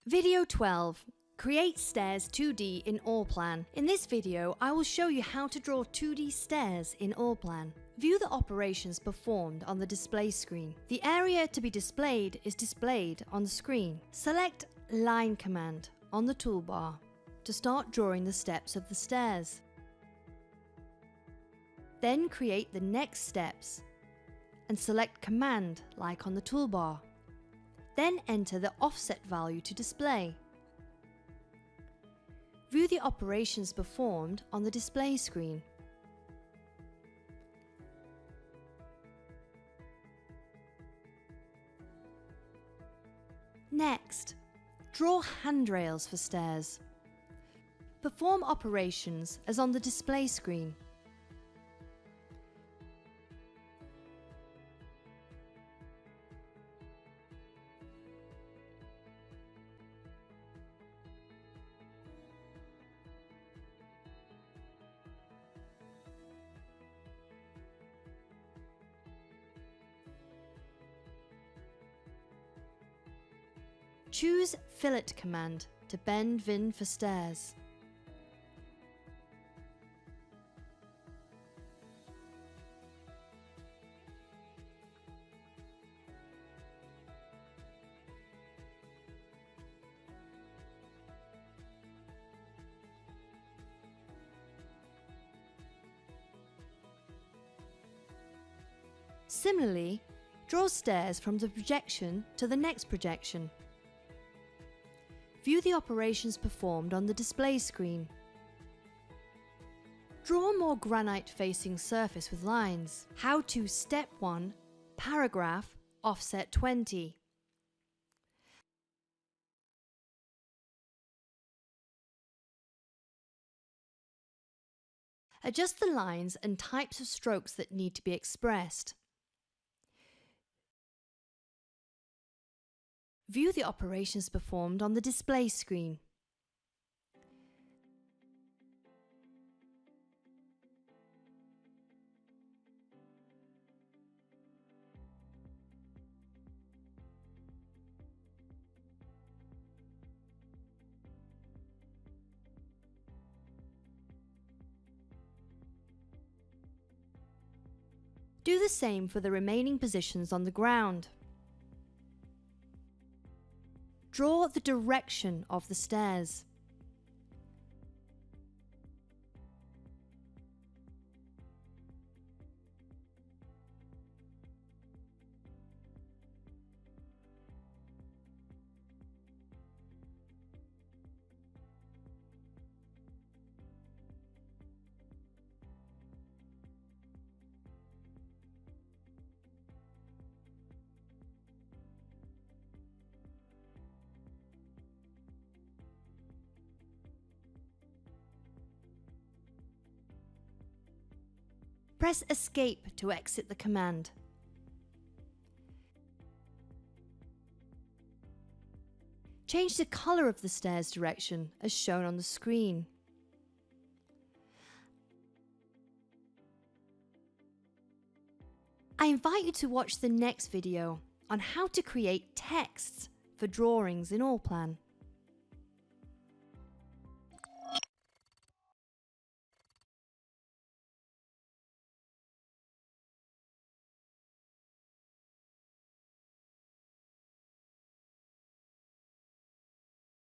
Video 12. Create stairs 2D in allplan. In this video, I will show you how to draw 2D stairs in allplan. View the operations performed on the display screen. The area to be displayed is displayed on the screen. Select Line command on the toolbar to start drawing the steps of the stairs. Then create the next steps and select Command like on the toolbar. Then enter the offset value to display. View the operations performed on the display screen. Next, draw handrails for stairs. Perform operations as on the display screen. Choose Fillet command to bend VIN for stairs. Similarly, draw stairs from the projection to the next projection. View the operations performed on the display screen. Draw a more granite-facing surface with lines. How to Step 1, Paragraph, Offset 20. Adjust the lines and types of strokes that need to be expressed. View the operations performed on the display screen. Do the same for the remaining positions on the ground. Draw the direction of the stairs. Press Escape to exit the command. Change the color of the stairs direction as shown on the screen. I invite you to watch the next video on how to create texts for drawings in allplan.